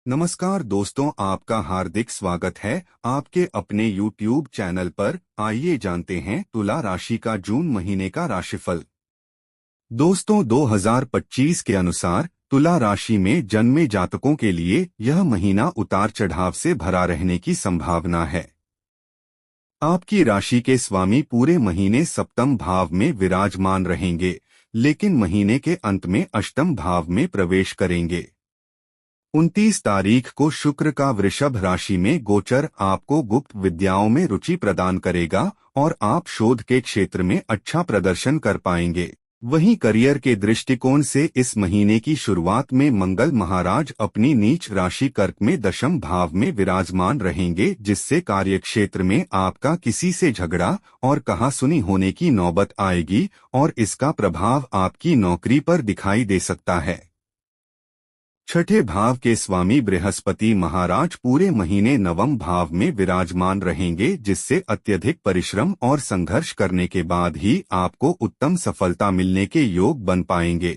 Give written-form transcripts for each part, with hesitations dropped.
नमस्कार दोस्तों, आपका हार्दिक स्वागत है आपके अपने YouTube चैनल पर। आइए जानते हैं तुला राशि का जून महीने का राशिफल। दोस्तों, 2025 के अनुसार तुला राशि में जन्मे जातकों के लिए यह महीना उतार चढ़ाव से भरा रहने की संभावना है। आपकी राशि के स्वामी पूरे महीने सप्तम भाव में विराजमान रहेंगे, लेकिन महीने के अंत में अष्टम भाव में प्रवेश करेंगे। 29 तारीख को शुक्र का वृषभ राशि में गोचर आपको गुप्त विद्याओं में रुचि प्रदान करेगा और आप शोध के क्षेत्र में अच्छा प्रदर्शन कर पाएंगे। वहीं करियर के दृष्टिकोण से इस महीने की शुरुआत में मंगल महाराज अपनी नीच राशि कर्क में दशम भाव में विराजमान रहेंगे, जिससे कार्यक्षेत्र में आपका किसी से झगड़ा और कहासुनी होने की नौबत आएगी और इसका प्रभाव आपकी नौकरी पर दिखाई दे सकता है। छठे भाव के स्वामी बृहस्पति महाराज पूरे महीने नवम भाव में विराजमान रहेंगे, जिससे अत्यधिक परिश्रम और संघर्ष करने के बाद ही आपको उत्तम सफलता मिलने के योग बन पाएंगे।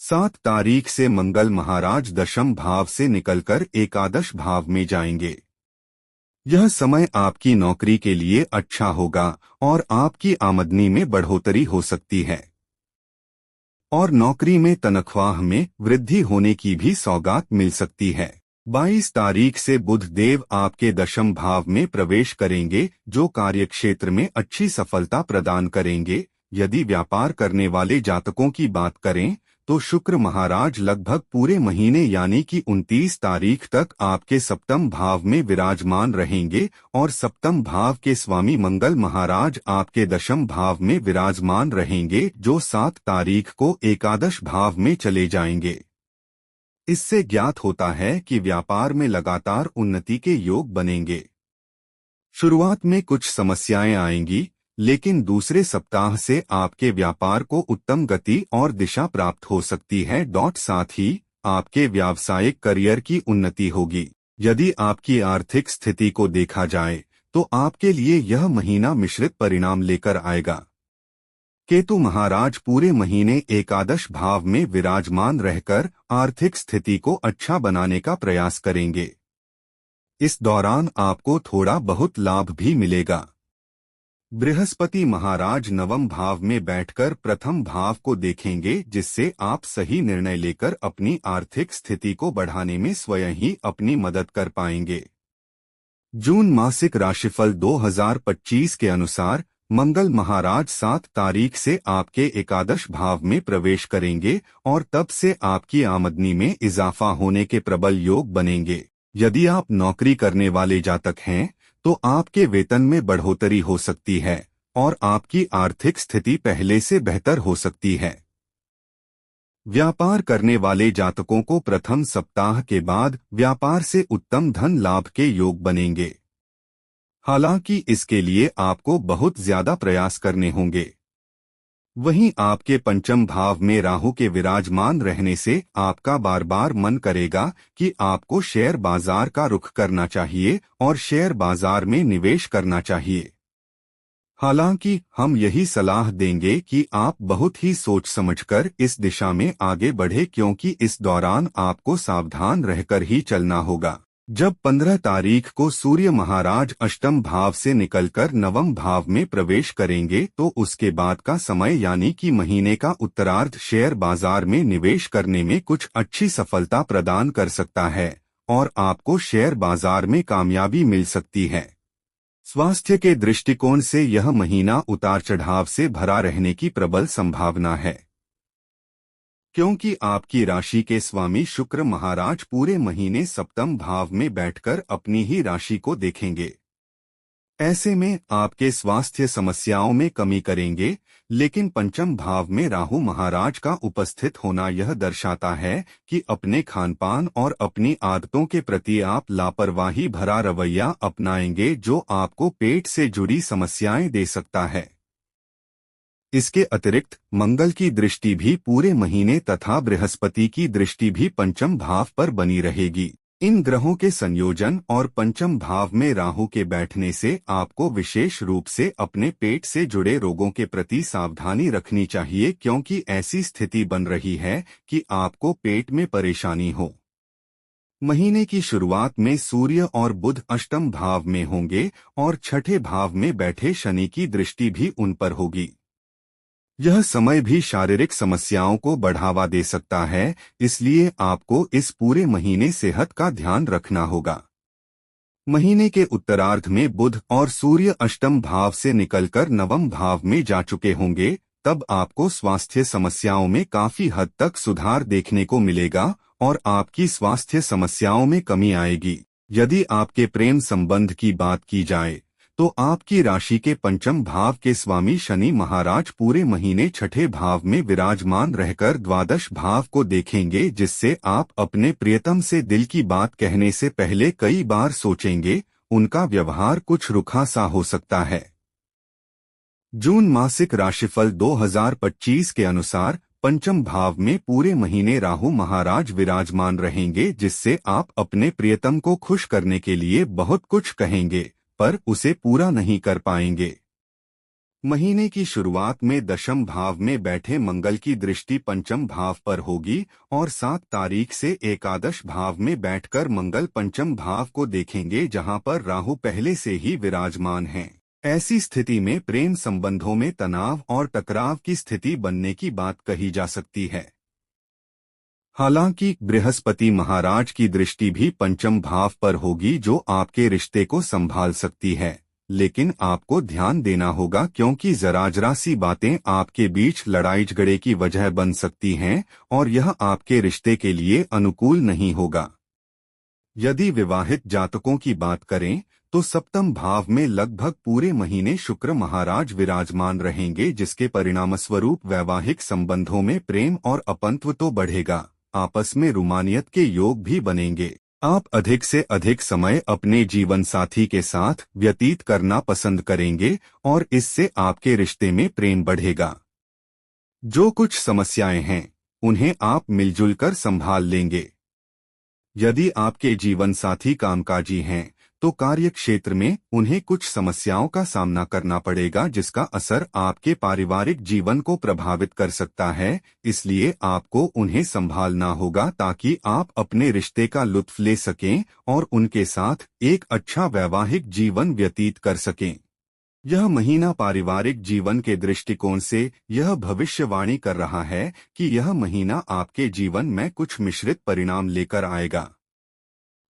7 तारीख से मंगल महाराज दशम भाव से निकलकर एकादश भाव में जाएंगे। यह समय आपकी नौकरी के लिए अच्छा होगा और आपकी आमदनी में बढ़ोतरी हो सकती है और नौकरी में तनख्वाह में वृद्धि होने की भी सौगात मिल सकती है। 22 तारीख से बुध देव आपके दशम भाव में प्रवेश करेंगे, जो कार्यक्षेत्र में अच्छी सफलता प्रदान करेंगे। यदि व्यापार करने वाले जातकों की बात करें तो शुक्र महाराज लगभग पूरे महीने यानी कि 29 तारीख तक आपके सप्तम भाव में विराजमान रहेंगे और सप्तम भाव के स्वामी मंगल महाराज आपके दशम भाव में विराजमान रहेंगे, जो 7 तारीख को एकादश भाव में चले जाएंगे। इससे ज्ञात होता है कि व्यापार में लगातार उन्नति के योग बनेंगे। शुरुआत में कुछ समस्याएं आएंगी, लेकिन दूसरे सप्ताह से आपके व्यापार को उत्तम गति और दिशा प्राप्त हो सकती है। साथ ही आपके व्यावसायिक करियर की उन्नति होगी। यदि आपकी आर्थिक स्थिति को देखा जाए तो आपके लिए यह महीना मिश्रित परिणाम लेकर आएगा। केतु महाराज पूरे महीने एकादश भाव में विराजमान रहकर आर्थिक स्थिति को अच्छा बनाने का प्रयास करेंगे। इस दौरान आपको थोड़ा बहुत लाभ भी मिलेगा। बृहस्पति महाराज नवम भाव में बैठकर प्रथम भाव को देखेंगे, जिससे आप सही निर्णय लेकर अपनी आर्थिक स्थिति को बढ़ाने में स्वयं ही अपनी मदद कर पाएंगे। जून मासिक राशिफल 2025 के अनुसार मंगल महाराज 7 तारीख से आपके एकादश भाव में प्रवेश करेंगे और तब से आपकी आमदनी में इजाफा होने के प्रबल योग बनेंगे। यदि आप नौकरी करने वाले जातक हैं तो आपके वेतन में बढ़ोतरी हो सकती है और आपकी आर्थिक स्थिति पहले से बेहतर हो सकती है। व्यापार करने वाले जातकों को प्रथम सप्ताह के बाद व्यापार से उत्तम धन लाभ के योग बनेंगे। हालांकि इसके लिए आपको बहुत ज्यादा प्रयास करने होंगे। वहीं आपके पंचम भाव में राहु के विराजमान रहने से आपका बार बार मन करेगा कि आपको शेयर बाजार का रुख करना चाहिए और शेयर बाजार में निवेश करना चाहिए। हालांकि हम यही सलाह देंगे कि आप बहुत ही सोच समझकर इस दिशा में आगे बढ़े, क्योंकि इस दौरान आपको सावधान रहकर ही चलना होगा। जब 15 तारीख को सूर्य महाराज अष्टम भाव से निकलकर नवम भाव में प्रवेश करेंगे तो उसके बाद का समय यानी कि महीने का उत्तरार्ध शेयर बाजार में निवेश करने में कुछ अच्छी सफलता प्रदान कर सकता है और आपको शेयर बाजार में कामयाबी मिल सकती है। स्वास्थ्य के दृष्टिकोण से यह महीना उतार चढ़ाव से भरा रहने की प्रबल संभावना है, क्योंकि आपकी राशि के स्वामी शुक्र महाराज पूरे महीने सप्तम भाव में बैठकर अपनी ही राशि को देखेंगे। ऐसे में आपके स्वास्थ्य समस्याओं में कमी करेंगे, लेकिन पंचम भाव में राहु महाराज का उपस्थित होना यह दर्शाता है कि अपने खानपान और अपनी आदतों के प्रति आप लापरवाही भरा रवैया अपनाएंगे, जो आपको पेट से जुड़ी समस्याएं दे सकता है। इसके अतिरिक्त मंगल की दृष्टि भी पूरे महीने तथा बृहस्पति की दृष्टि भी पंचम भाव पर बनी रहेगी। इन ग्रहों के संयोजन और पंचम भाव में राहु के बैठने से आपको विशेष रूप से अपने पेट से जुड़े रोगों के प्रति सावधानी रखनी चाहिए, क्योंकि ऐसी स्थिति बन रही है कि आपको पेट में परेशानी हो। महीने की शुरुआत में सूर्य और बुध अष्टम भाव में होंगे और छठे भाव में बैठे शनि की दृष्टि भी उन पर होगी। यह समय भी शारीरिक समस्याओं को बढ़ावा दे सकता है, इसलिए आपको इस पूरे महीने सेहत का ध्यान रखना होगा। महीने के उत्तरार्ध में बुध और सूर्य अष्टम भाव से निकलकर नवम भाव में जा चुके होंगे, तब आपको स्वास्थ्य समस्याओं में काफी हद तक सुधार देखने को मिलेगा और आपकी स्वास्थ्य समस्याओं में कमी आएगी। यदि आपके प्रेम संबंध की बात की जाए तो आपकी राशि के पंचम भाव के स्वामी शनि महाराज पूरे महीने छठे भाव में विराजमान रहकर द्वादश भाव को देखेंगे, जिससे आप अपने प्रियतम से दिल की बात कहने से पहले कई बार सोचेंगे। उनका व्यवहार कुछ रुखा सा हो सकता है। जून मासिक राशिफल 2025 के अनुसार पंचम भाव में पूरे महीने राहु महाराज विराजमान रहेंगे, जिससे आप अपने प्रियतम को खुश करने के लिए बहुत कुछ कहेंगे पर उसे पूरा नहीं कर पाएंगे। महीने की शुरुआत में दशम भाव में बैठे मंगल की दृष्टि पंचम भाव पर होगी और 7 तारीख से एकादश भाव में बैठकर मंगल पंचम भाव को देखेंगे, जहां पर राहु पहले से ही विराजमान हैं। ऐसी स्थिति में प्रेम संबंधों में तनाव और टकराव की स्थिति बनने की बात कही जा सकती है। हालांकि बृहस्पति महाराज की दृष्टि भी पंचम भाव पर होगी, जो आपके रिश्ते को संभाल सकती है, लेकिन आपको ध्यान देना होगा क्योंकि जरा सी बातें आपके बीच लड़ाई झगड़े की वजह बन सकती हैं और यह आपके रिश्ते के लिए अनुकूल नहीं होगा। यदि विवाहित जातकों की बात करें तो सप्तम भाव में लगभग पूरे महीने शुक्र महाराज विराजमान रहेंगे, जिसके परिणामस्वरूप वैवाहिक संबंधों में प्रेम और अपनत्व तो बढ़ेगा, आपस में रूमानियत के योग भी बनेंगे। आप अधिक से अधिक समय अपने जीवन साथी के साथ व्यतीत करना पसंद करेंगे और इससे आपके रिश्ते में प्रेम बढ़ेगा। जो कुछ समस्याएं हैं उन्हें आप मिलजुल कर संभाल लेंगे। यदि आपके जीवन साथी कामकाजी हैं तो कार्य क्षेत्र में उन्हें कुछ समस्याओं का सामना करना पड़ेगा, जिसका असर आपके पारिवारिक जीवन को प्रभावित कर सकता है। इसलिए आपको उन्हें संभालना होगा ताकि आप अपने रिश्ते का लुत्फ ले सकें और उनके साथ एक अच्छा वैवाहिक जीवन व्यतीत कर सकें। यह महीना पारिवारिक जीवन के दृष्टिकोण से यह भविष्यवाणी कर रहा है कि यह महीना आपके जीवन में कुछ मिश्रित परिणाम लेकर आएगा,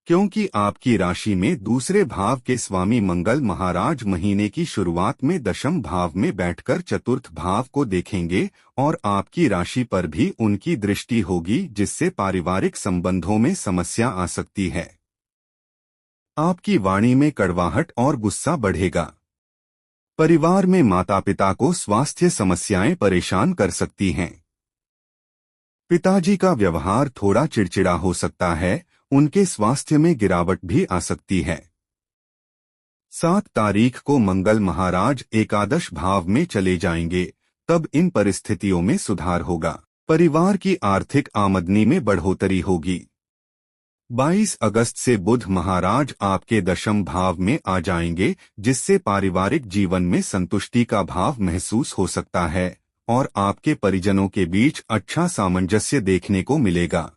क्योंकि आपकी राशि में दूसरे भाव के स्वामी मंगल महाराज महीने की शुरुआत में दशम भाव में बैठकर चतुर्थ भाव को देखेंगे और आपकी राशि पर भी उनकी दृष्टि होगी, जिससे पारिवारिक संबंधों में समस्या आ सकती है। आपकी वाणी में कड़वाहट और गुस्सा बढ़ेगा। परिवार में माता पिता को स्वास्थ्य समस्याएं परेशान कर सकती हैं। पिताजी का व्यवहार थोड़ा चिड़चिड़ा हो सकता है, उनके स्वास्थ्य में गिरावट भी आ सकती है। 7 तारीख को मंगल महाराज एकादश भाव में चले जाएंगे, तब इन परिस्थितियों में सुधार होगा। परिवार की आर्थिक आमदनी में बढ़ोतरी होगी। 22 अगस्त से बुध महाराज आपके दशम भाव में आ जाएंगे, जिससे पारिवारिक जीवन में संतुष्टि का भाव महसूस हो सकता है और आपके परिजनों के बीच अच्छा सामंजस्य देखने को मिलेगा।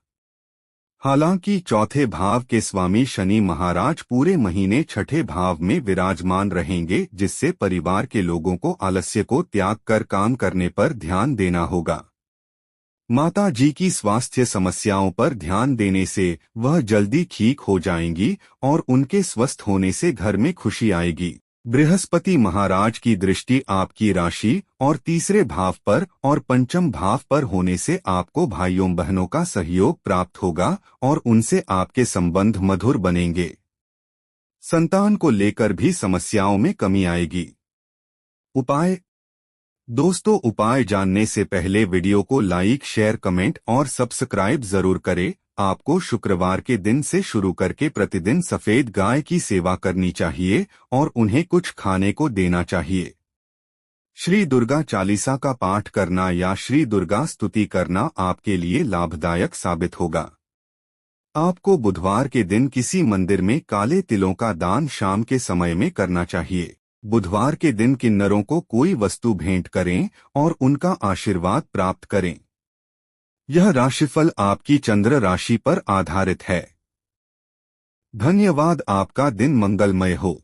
हालांकि चौथे भाव के स्वामी शनि महाराज पूरे महीने छठे भाव में विराजमान रहेंगे, जिससे परिवार के लोगों को आलस्य को त्याग कर काम करने पर ध्यान देना होगा। माता जी की स्वास्थ्य समस्याओं पर ध्यान देने से वह जल्दी ठीक हो जाएंगी और उनके स्वस्थ होने से घर में खुशी आएगी। बृहस्पति महाराज की दृष्टि आपकी राशि और तीसरे भाव पर और पंचम भाव पर होने से आपको भाइयों बहनों का सहयोग प्राप्त होगा और उनसे आपके संबंध मधुर बनेंगे। संतान को लेकर भी समस्याओं में कमी आएगी। उपाय। दोस्तों, उपाय जानने से पहले वीडियो को लाइक, शेयर, कमेंट और सब्सक्राइब जरूर करें। आपको शुक्रवार के दिन से शुरू करके प्रतिदिन सफेद गाय की सेवा करनी चाहिए और उन्हें कुछ खाने को देना चाहिए। श्री दुर्गा चालीसा का पाठ करना या श्री दुर्गा स्तुति करना आपके लिए लाभदायक साबित होगा। आपको बुधवार के दिन किसी मंदिर में काले तिलों का दान शाम के समय में करना चाहिए। बुधवार के दिन किन्नरों को कोई वस्तु भेंट करें और उनका आशीर्वाद प्राप्त करें। यह राशिफल आपकी चंद्र राशि पर आधारित है। धन्यवाद। आपका दिन मंगलमय हो।